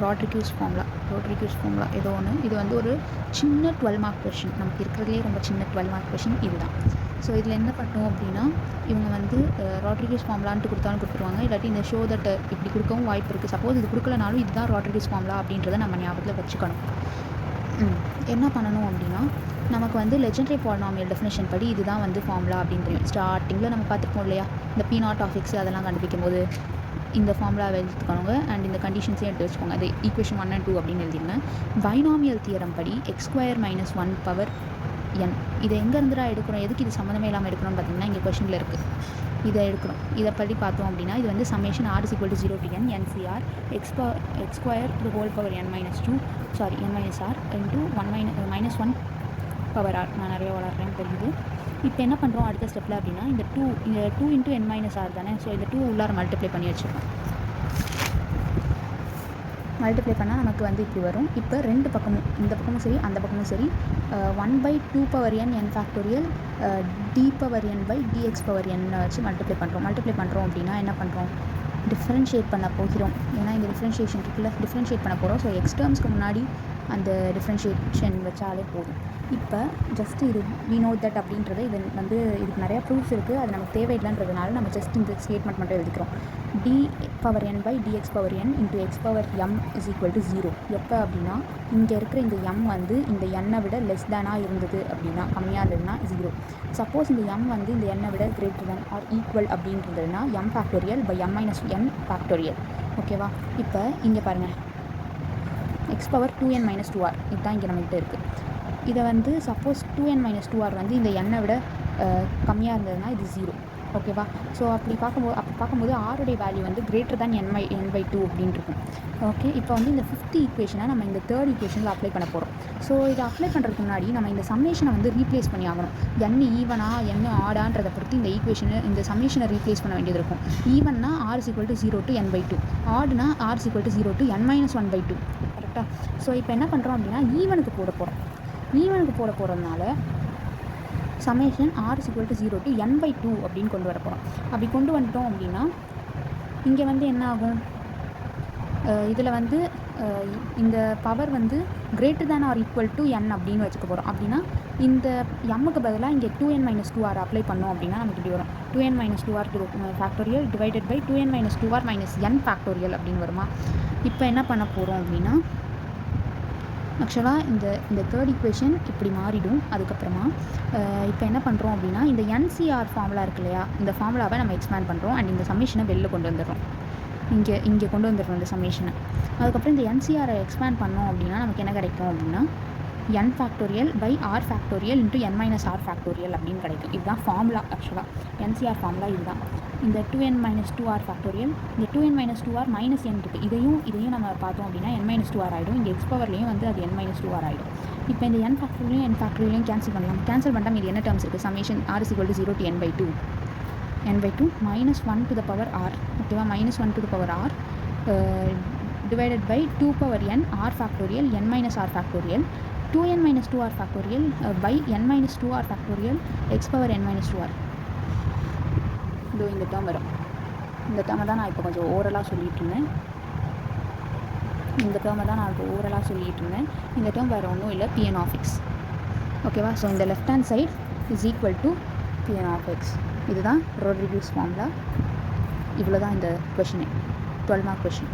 ராட்ரிகியூஸ் formula ஏதோ ஒன்று. இது வந்து ஒரு சின்ன 12 மார்க் கொஷின், நமக்கு இருக்கிறதுலே ரொம்ப சின்ன 12 மார்க் கொஷின் இதுதான். ஸோ இதில் என்ன பண்ணோம் அப்படின்னா, இவங்க வந்து ராட்ரிகியூஸ் ஃபார்முலான்ட்டு கொடுத்தாலும் கொடுத்துருவாங்க, இல்லாட்டி இந்த ஷோ தட் இப்படி கொடுக்கவும் வாய்ப்பு இருக்குது. சப்போஸ் இது கொடுக்கலனாலும் இதுதான் ராட்ரிகியூஸ் ஃபார்முலா அப்படின்றத நம்ம ஞாபகத்தில் வச்சுக்கணும். என்ன பண்ணணும் அப்படின்னா, நமக்கு வந்து லெஜெண்டரி பாலினாமியல் டெஃபினேஷன் படி இதுதான் வந்து ஃபார்முலா அப்படின்னு தெரியும். ஸ்டார்டிங்கில் நம்ம பார்த்துருப்போம் இல்லையா, இந்த P0 அதெல்லாம் கண்டுபிடிக்கும் போது இந்த ஃபார்முலாவை எழுதிக்கோங்க அண்ட் இந்த கண்டிஷன்ஸையும் எடுத்து வச்சுக்கோங்க. அது ஈக்குவேஷன் 1 and 2 அப்படின்னு எழுதிங்க. பைனாமியல் தியரம் படி x² - 1 பவர் n, இதை எங்கேருந்துடா எடுக்கிறோம், எதுக்கு இது சம்மந்தமே இல்லாமல் எடுக்கணும்னு பார்த்தீங்கன்னா இங்கே கொஷனில் இருக்குது. இதை எடுக்கணும். இதை படி பார்த்தோம் அப்படின்னா இது வந்து summation r = 0 to n NCR x² to the whole power n - r into 1 - 1 power r. நான் நிறைய வளர்றேன்னு தெரியுது. இப்போ என்ன பண்ணுறோம் அடுத்த ஸ்டெப்பில் அப்படின்னா, இந்த 2 into n - r தானே. ஸோ இந்த 2 உள்ளார மல்டிப்ளை பண்ணி வச்சுருக்கோம். மல்டிப்ளை பண்ணால் நமக்கு வந்து இப்படி வரும். இப்போ ரெண்டு பக்கமும், இந்த பக்கமும் சரி அந்த பக்கமும் சரி, 1/2 power n n factorial d(n/dx)n வச்சு மல்டிப்ளை பண்ணுறோம் அப்படின்னா என்ன பண்ணுறோம், டிஃப்ரென்ஷியேட் பண்ண போகிறோம். ஏன்னா இங்கே டிஃப்ரென்ஷியேஷன் இருக்குல்ல, டிஃப்ரென்ஷியேட் பண்ண போகிறோம். ஸோ எக்ஸ் டேர்ம்ஸ்க்கு முன்னாடி அந்த டிஃப்ரென்ஷியேஷன் வச்சாலே போதும். இப்போ ஜஸ்ட் இது we know that அப்படின்றது, இது வந்து இதுக்கு நிறையா ப்ரூஃப்ஸ் இருக்குது, அது நமக்கு தேவையில்லைன்றதுனால நம்ம ஜஸ்ட் இந்த ஸ்டேட்மெண்ட் மட்டும் எழுதிக்கிறோம். d(n/dx)n into x(m) = 0. எப்போ அப்படின்னா, இங்கே இருக்கிற இந்த m வந்து இந்த n-ஐ விட லெஸ் தேனாக இருந்தது அப்படின்னா, கம்மியாக இருந்ததுன்னா 0. சப்போஸ் இந்த m வந்து இந்த n-ஐ விட கிரேட்டர் தேன் ஆர் ஈக்குவல் அப்படின்றதுனா m factorial by m - n factorial. ஓகேவா? இப்போ இங்கே பாருங்கள், x⁻2n - 2r இதுதான் இங்கே நம்மகிட்ட இருக்குது. இதை வந்து சப்போஸ் 2n - 2r வந்து இந்த n-ஐ விட கம்மியாக இருந்ததுன்னா இது 0. ஓகேவா? ஸோ அப்படி பார்க்கும்போது ஆருடைய வேல்யூ வந்து கிரேட்டர் தேன் n/2 அப்படின்னு இருக்கும். ஓகே, இப்போ வந்து இந்த 5th ஈக்குவேஷனை நம்ம இந்த 3rd ஈக்குவேஷனில் அப்ளை பண்ண போகிறோம். ஸோ இதை அப்ளை பண்ணுறதுக்கு முன்னாடி நம்ம இந்த சம்மேஷனை வந்து ரீப்ளேஸ் பண்ணி ஆகணும். n ஈவனா n ஆடான்றதை பொறுத்து இந்த சம்மேஷனை ரீப்ளேஸ் பண்ண வேண்டியது இருக்கும். ஈவன்னா r = 0 to n/2, ஆடுனா r = 0 to n - 1/2. கரெக்டாக? ஸோ இப்போ என்ன பண்ணுறோம் அப்படின்னா, ஈவனுக்கு போட போகிறதுனால சம்மேஷன் r = 0 to n/2 அப்படின்னு கொண்டு வர போகிறோம். அப்படி கொண்டு வந்துட்டோம் அப்படின்னா இங்கே வந்து என்ன ஆகும், இதில் வந்து இந்த பவர் வந்து greater than or equal to n அப்படின்னு வச்சுக்க போகிறோம். அப்படின்னா இந்த m-க்கு பதிலாக இங்கே 2n - 2r அப்ளை பண்ணோம் அப்படின்னா நமக்கு இப்படி வரும். 2n - 2r factorial divided by 2n - 2r - n factorial அப்படின்னு வருமா. இப்போ என்ன பண்ண போகிறோம் அப்படின்னா, ஆக்சுவலாக இந்த 3rd ஈக்குவேஷன் இப்படி மாறிடும். அதுக்கப்புறமா இப்போ என்ன பண்ணுறோம் அப்படின்னா, இந்த NCR ஃபார்முலா இருக்கு இல்லையா, இந்த ஃபார்முலாவை நம்ம எக்ஸ்பேண்ட் பண்ணுறோம் அண்ட் இந்த சம்மேஷனை வெளில கொண்டு வந்துடுறோம். இங்கே கொண்டு வந்துடுறோம் இந்த சம்மேஷனை. அதுக்கப்புறம் இந்த NCR எக்ஸ்பேண்ட் பண்ணோம் அப்படின்னா நமக்கு என்ன கிடைக்கும் அப்படின்னா, n factorial by r factorial into n - r factorial அப்படின்னு கிடைக்கும். இதுதான் ஃபார்முலா. ஆக்சுவலாக NCR ஃபார்முலா இதுதான். இந்த 2n - 2r ஃபேக்டோரியல், இந்த 2n - 2r - n இருக்குது. இதையும் நம்ம பார்த்தோம் அப்படின்னா n - 2r ஆகிடும். இங்கே எக்ஸ் பவர்லேயும் வந்து அது n - 2r ஆகிடும். இப்போ இந்த n ஃபேக்டோரியலையும் கேன்சல் பண்ணலாம். கேன்சல் பண்ணிட்டால் இது என்ன டேர்ம்ஸ் இருக்குது, summation r = 0 to n/2 -1 to the power r. ஓகேவா? -1 to the power r divided by 2n r factorial n minus r factorial 2n minus 2r factorial by n minus 2r factorial x power n minus 2r. இதோ இந்த term வரும். இந்த டேர்மை தான் நான் இப்போ கொஞ்சம் ஓரலாக சொல்லிகிட்டு இருந்தேன். இந்த டேர்ம் வேறு ஒன்றும் இல்லை, Pn(x). ஓகேவா? ஸோ இந்த left hand side is equal to Pn(x). இதுதான் ரோட்ரிகியூஸ் ஃபார்முலா. இவ்வளோ தான் இந்த கொஷினே, 12 மார்க் கொஷின்.